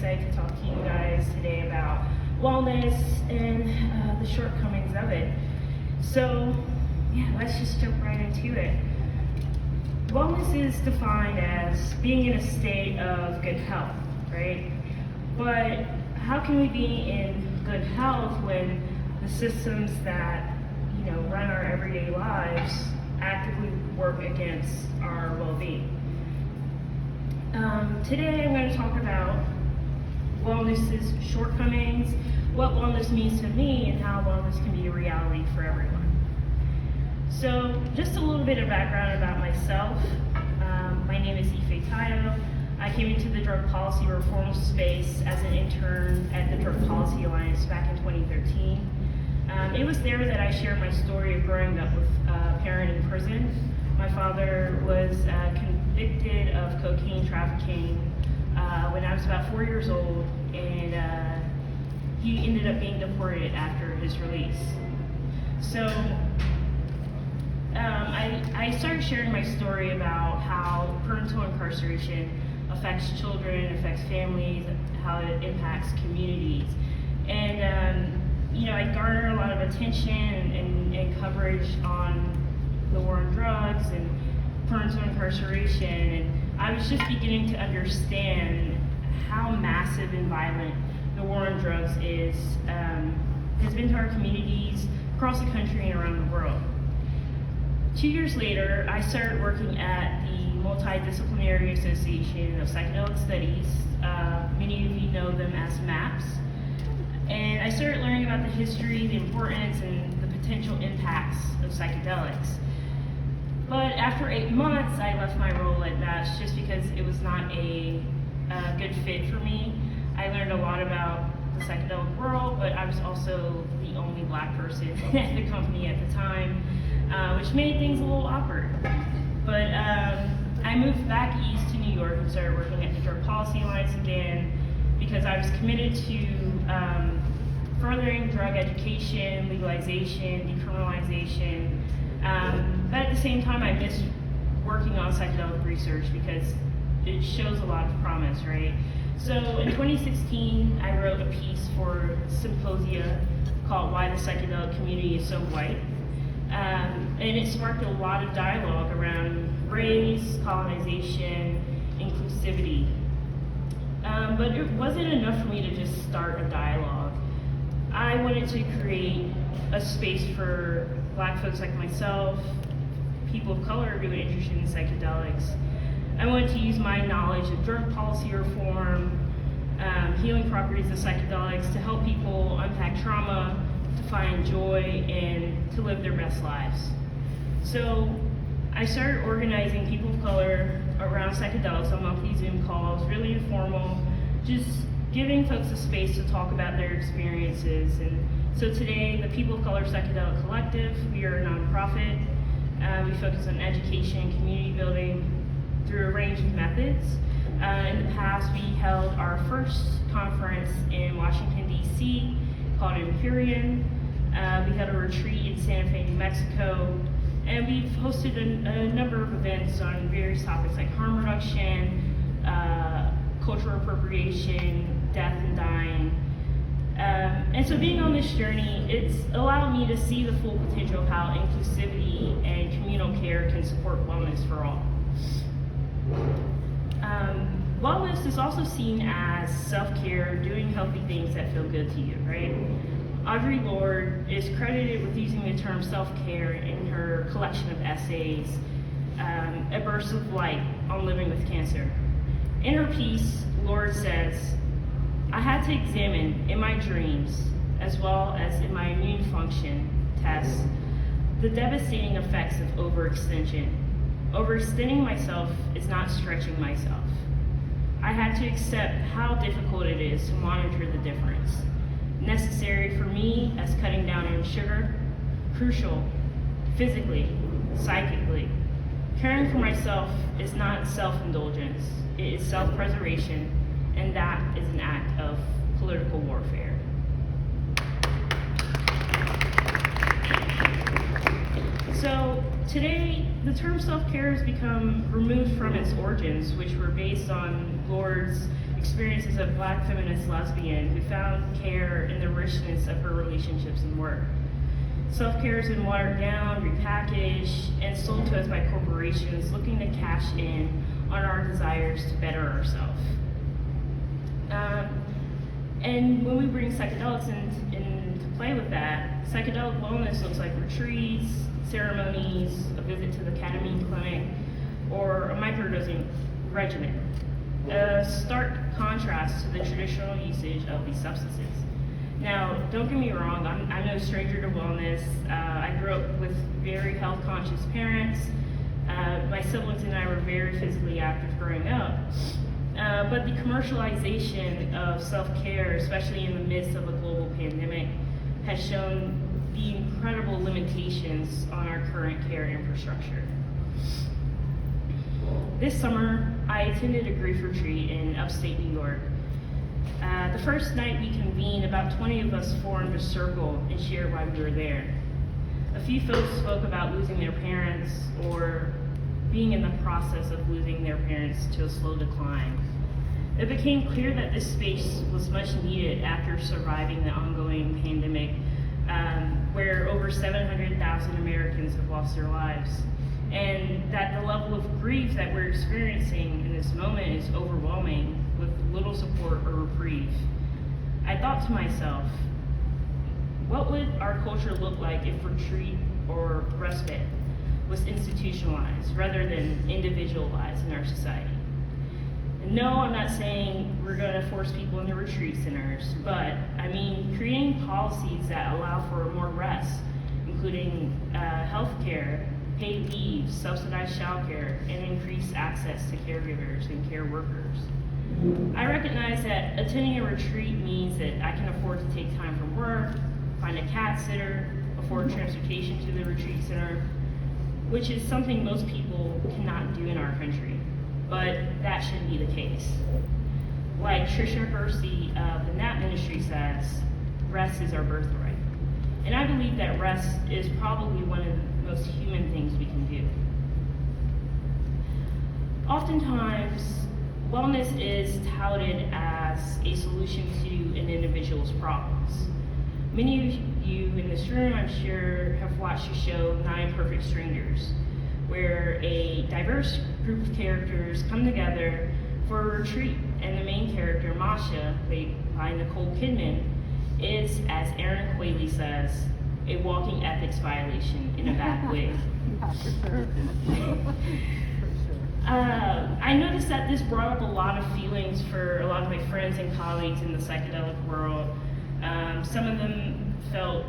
excited to talk to you guys today about wellness and the shortcomings of it. So, yeah, let's just jump right into it. Wellness is defined as being in a state of good health, right? But how can we be in good health when the systems that, run our everyday lives actively work against our well-being? Today I'm going to talk about wellness's shortcomings, what wellness means to me, and how wellness can be a reality for everyone. So just a little bit of background about myself. My name is Ifetayo. I came into the drug policy reform space as an intern at the Drug Policy Alliance back in 2013. It was there that I shared my story of growing up with a parent in prison. My father was convicted of cocaine trafficking when I was about 4 years old, and he ended up being deported after his release. So I started sharing my story about how parental incarceration affects children, affects families, how it impacts communities. And I garnered a lot of attention and coverage on the war on drugs and parental incarceration, and I was just beginning to understand how massive and violent the war on drugs has been to our communities across the country and around the world. 2 years later, I started working at the Multidisciplinary Association of Psychedelic Studies. Many of you know them as MAPS. And I started learning about the history, the importance, and the potential impacts of psychedelics. But after 8 months, I left my role at MAPS just because it was not a good fit for me. I learned a lot about the psychedelic world, but I was also the only Black person at the company at the time, which made things a little awkward. But I moved back east to New York and started working at the Drug Policy Alliance again because I was committed to furthering drug education, legalization, decriminalization. But at the same time, I missed working on psychedelic research because it shows a lot of promise, right? So in 2016, I wrote a piece for Symposia called Why the Psychedelic Community is So White. And it sparked a lot of dialogue around race, colonization, inclusivity. But it wasn't enough for me to just start a dialogue. I wanted to create a space for Black folks like myself, people of color who are interested in psychedelics. I wanted to use my knowledge of drug policy reform, healing properties of psychedelics to help people unpack trauma, to find joy, and to live their best lives. So I started organizing people of color around psychedelics on monthly Zoom calls, really informal, just giving folks a space to talk about their experiences. And so today, the People of Color Psychedelic Collective, we are a nonprofit. We focus on education and community building through a range of methods. In the past, we held our first conference in Washington, D.C. called Empyrean. We had a retreat in Santa Fe, New Mexico. And we've hosted a number of events on various topics like harm reduction, cultural appropriation, death and dying. And so being on this journey, it's allowed me to see the full potential of how inclusivity and communal care can support wellness for all. Wellness is also seen as self-care, doing healthy things that feel good to you, right? Audre Lorde is credited with using the term self-care in her collection of essays, A Burst of Light on Living with Cancer. In her piece, Lorde says, I had to examine in my dreams, as well as in my immune function tests, the devastating effects of overextension. Overextending myself is not stretching myself. I had to accept how difficult it is to monitor the difference. Necessary for me as cutting down on sugar, crucial, physically, psychically. Caring for myself is not self-indulgence, it is self-preservation, and that is an act of political warfare. So today, the term self-care has become removed from its origins, which were based on Lorde's experiences a Black feminist lesbian who found care in the richness of her relationships and work. Self-care has been watered down, repackaged, and sold to us by corporations looking to cash in on our desires to better ourselves. And when we bring psychedelics into play with that, psychedelic wellness looks like retreats, ceremonies, a visit to the ketamine clinic, or a microdosing regimen. A stark contrast to the traditional usage of these substances. Now, don't get me wrong, I'm no stranger to wellness. I grew up with very health-conscious parents. My siblings and I were very physically active growing up. But the commercialization of self-care, especially in the midst of a global pandemic, has shown the incredible limitations on our current care infrastructure. This summer, I attended a grief retreat in upstate New York. The first night we convened, about 20 of us formed a circle and shared why we were there. A few folks spoke about losing their parents or being in the process of losing their parents to a slow decline. It became clear that this space was much needed after surviving the ongoing pandemic, where over 700,000 Americans have lost their lives, and that the level of grief that we're experiencing in this moment is overwhelming, with little support or reprieve. I thought to myself, what would our culture look like if retreat or respite was institutionalized rather than individualized in our society? And no, I'm not saying we're going to force people into retreat centers, but I mean creating policies that allow for more rest, including health care, paid leave, subsidized childcare, and increased access to caregivers and care workers. I recognize that attending a retreat means that I can afford to take time from work, find a cat sitter, afford transportation to the retreat center, which is something most people cannot do in our country. But that shouldn't be the case. Like Tricia Hersey of the Nap Ministry says, rest is our birthright. And I believe that rest is probably one of the most human things we can do. Oftentimes, wellness is touted as a solution to an individual's problems. Many of you in this room, I'm sure, have watched the show 9 Perfect Strangers, where a diverse group of characters come together for a retreat, and the main character, Masha, played by Nicole Kidman, is, as Aaron Qualey says, a walking ethics violation in a bad way. I noticed that this brought up a lot of feelings for a lot of my friends and colleagues in the psychedelic world. Some of them felt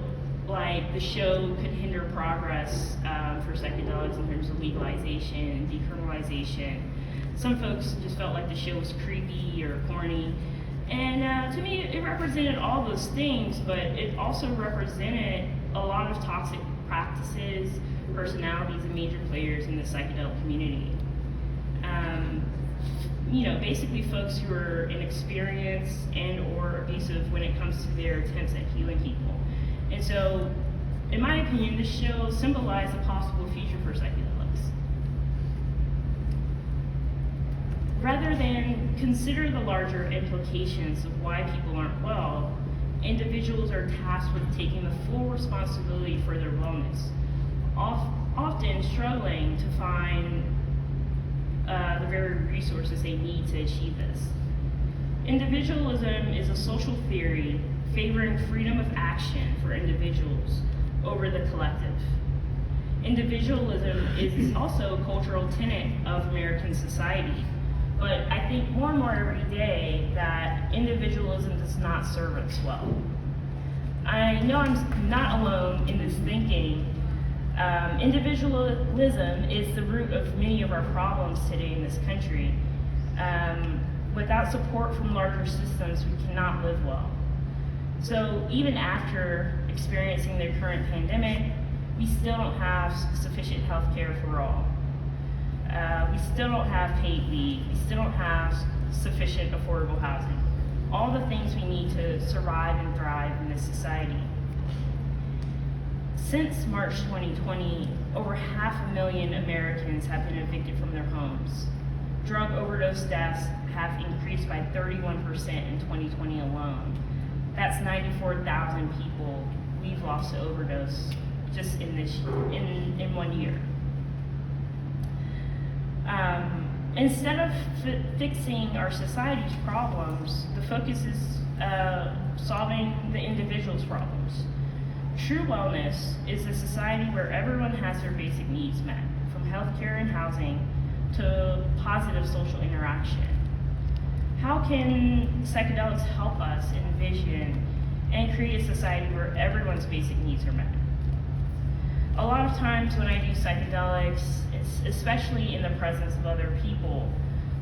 like the show could hinder progress for psychedelics in terms of legalization and decriminalization. Some folks just felt like the show was creepy or corny. And to me, it represented all those things, but it also represented a lot of toxic practices, personalities, and major players in the psychedelic community. Basically folks who are inexperienced and or abusive when it comes to their attempts at healing people. And so, in my opinion, this show symbolized a possible future for psychedelics. Rather than consider the larger implications of why people aren't well, individuals are tasked with taking the full responsibility for their wellness, often struggling to find the very resources they need to achieve this. Individualism is a social theory favoring freedom of action for individuals over the collective. Individualism is also a cultural tenet of American society, but I think more and more every day that individualism does not serve us well. I know I'm not alone in this thinking. Individualism is the root of many of our problems today in this country. Without support from larger systems, we cannot live well. So even after experiencing the current pandemic, we still don't have sufficient health care for all. We still don't have paid leave. We still don't have sufficient affordable housing. All the things we need to survive and thrive in this society. Since March 2020, over 500,000 Americans have been evicted from their homes. drug overdose deaths have increased by 31% in 2020 alone. That's 94,000 people we've lost to overdose just in 1 year. Instead of fixing our society's problems, the focus is solving the individual's problems. True wellness is a society where everyone has their basic needs met, from healthcare and housing to positive social interaction. How can psychedelics help us envision and create a society where everyone's basic needs are met? A lot of times when I do psychedelics, it's especially in the presence of other people,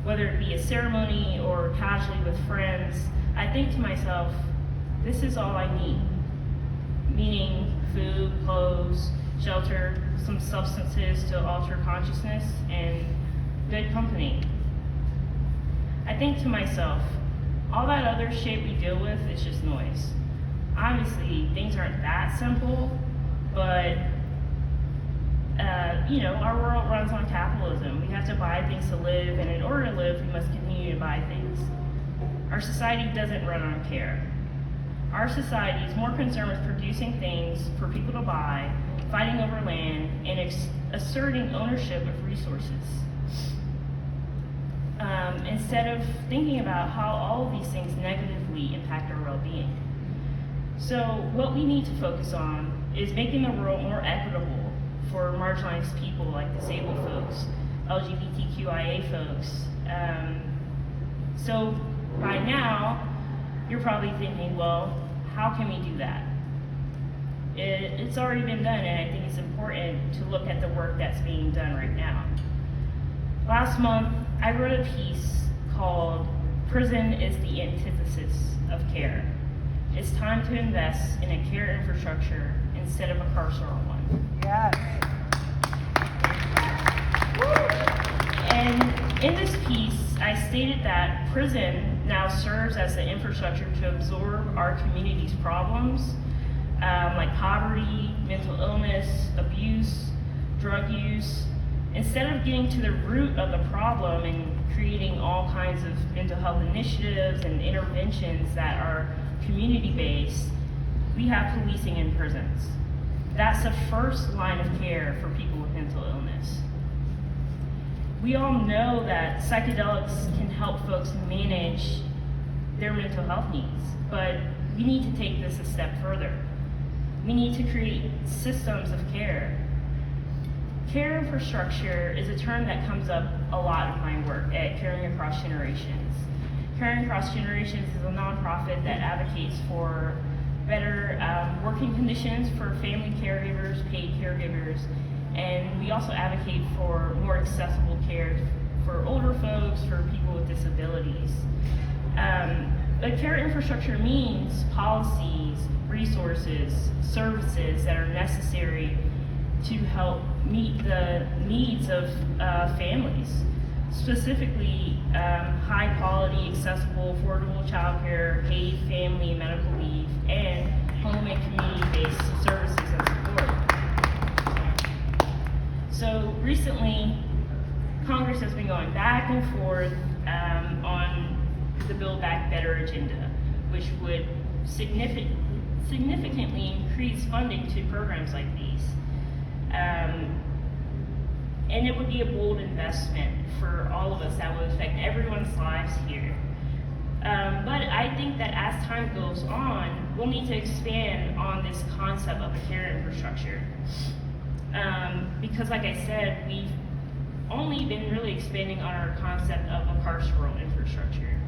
whether it be a ceremony or casually with friends, I think to myself, this is all I need. Meaning food, clothes, shelter, some substances to alter consciousness, and good company. I think to myself, all that other shit we deal with is just noise. Obviously, things aren't that simple, but our world runs on capitalism. We have to buy things to live, and in order to live, we must continue to buy things. Our society doesn't run on care. Our society is more concerned with producing things for people to buy, fighting over land, and asserting ownership of resources, instead of thinking about how all of these things negatively impact our well-being. So what we need to focus on is making the world more equitable for marginalized people like disabled folks, LGBTQIA folks. So by now, you're probably thinking, well, how can we do that? It's already been done, and I think it's important to look at the work that's being done right now. Last month, I wrote a piece called "Prison is the Antithesis of Care." It's time to invest in a care infrastructure instead of a carceral one. Yes. And in this piece, I stated that prison now serves as the infrastructure to absorb our community's problems, like poverty, mental illness, abuse, drug use. Instead of getting to the root of the problem and creating all kinds of mental health initiatives and interventions that are community-based, we have policing in prisons. That's the first line of care for people with mental illness. We all know that psychedelics can help folks manage their mental health needs, but we need to take this a step further. We need to create systems of care. Care infrastructure is a term that comes up a lot in my work at Caring Across Generations. Caring Across Generations is a nonprofit that advocates for better working conditions for family caregivers, paid caregivers, and we also advocate for more accessible care for older folks, for people with disabilities. But care infrastructure means policies, resources, services that are necessary to help meet the needs of families. Specifically, high quality, accessible, affordable childcare, paid family and medical leave, and home and community-based services and support. So recently, Congress has been going back and forth on the Build Back Better agenda, which would significantly increase funding to programs like these. And it would be a bold investment for all of us that would affect everyone's lives here. But I think that as time goes on, we'll need to expand on this concept of a care infrastructure. Because like I said, we've only been really expanding on our concept of a carceral infrastructure.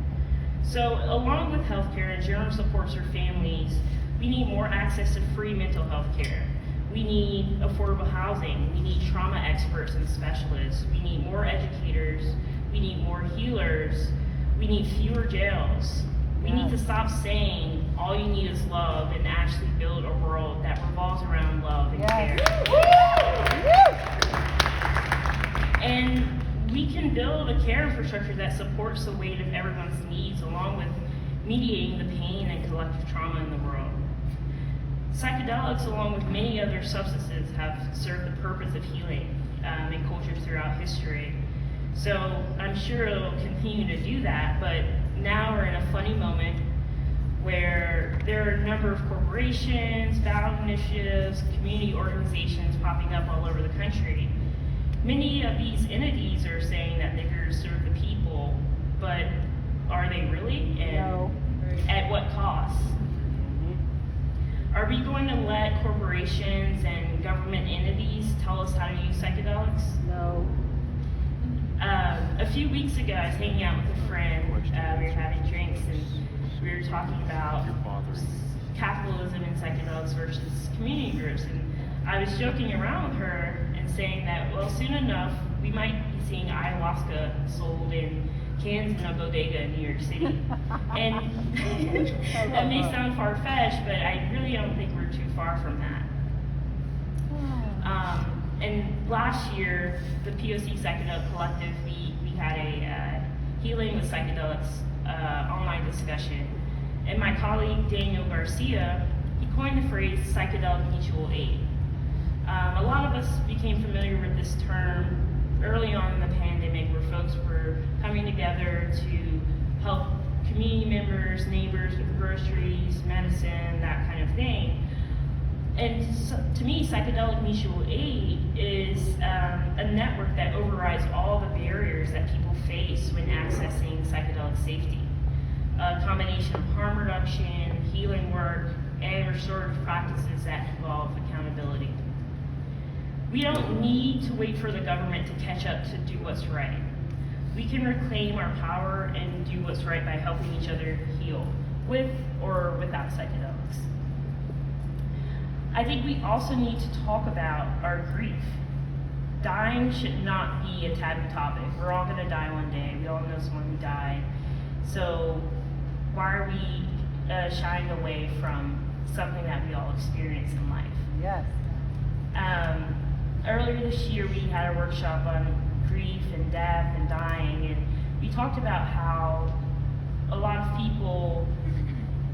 So along with healthcare and general supports for families, we need more access to free mental health care. We need affordable housing. We need trauma experts and specialists. We need more educators. We need more healers. We need fewer jails. We need to stop saying all you need is love and actually build a world that revolves around love and care. And we can build a care infrastructure that supports the weight of everyone's needs, along with mediating the pain and collective trauma in the world. Psychedelics, along with many other substances, have served the purpose of healing in cultures throughout history. So I'm sure it'll continue to do that, but now we're in a funny moment where there are a number of corporations, ballot initiatives, community organizations popping up all over the country. Many of these entities are saying that they're here to serve the people, but are they really? And No. at what cost? Are we going to let corporations and government entities tell us how to use psychedelics? No. A few weeks ago, I was hanging out with a friend. We were having drinks, and we were talking about capitalism and psychedelics versus community groups. And I was joking around with her and saying that, well, soon enough, we might be seeing ayahuasca sold in cans in a bodega in New York City. And that may sound far-fetched, but I really don't think we're too far from that. And last year, the POC Psychedelic Collective, we had a Healing with Psychedelics online discussion. And my colleague, Daniel Garcia, he coined the phrase Psychedelic Mutual Aid. A lot of us became familiar with this term early on in the pandemic, where folks were coming together to help community members, neighbors with groceries, medicine, that kind of thing. And so, to me, Psychedelic Mutual Aid is a network that overrides all the barriers that people face when accessing psychedelic safety. A combination of harm reduction, healing work, and restorative practices that involve accountability. We don't need to wait for the government to catch up to do what's right. We can reclaim our power and do what's right by helping each other heal, with or without psychedelics. I think we also need to talk about our grief. Dying should not be a taboo topic. We're all gonna die one day. We all know someone who died. So why are we shying away from something that we all experience in life? Yes. Earlier this year, we had a workshop on grief and death and dying, and we talked about how a lot of people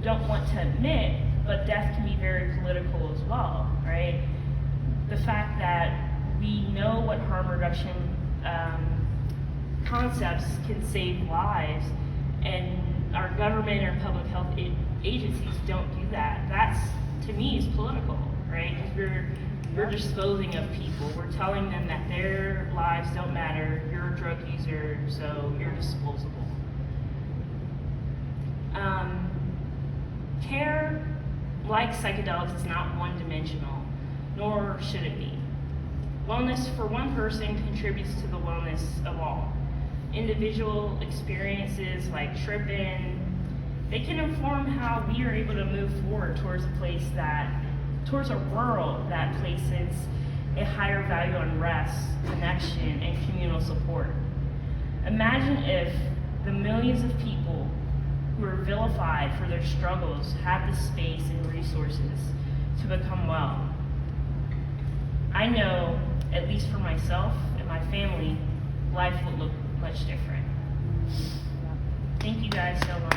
don't want to admit, but death can be very political as well, right? The fact that we know what harm reduction concepts can save lives, and our government or public health agencies don't do that. That's, to me, is political, right? Because we're disposing of people. We're telling them that their lives don't matter. You're a drug user, so you're disposable. Care, like psychedelics, is not one-dimensional, nor should it be. Wellness for one person contributes to the wellness of all. Individual experiences like tripping, they can inform how we are able to move forward towards a world that places a higher value on rest, connection, and communal support. Imagine if the millions of people who are vilified for their struggles had the space and resources to become well. I know, at least for myself and my family, life would look much different. Thank you guys so much.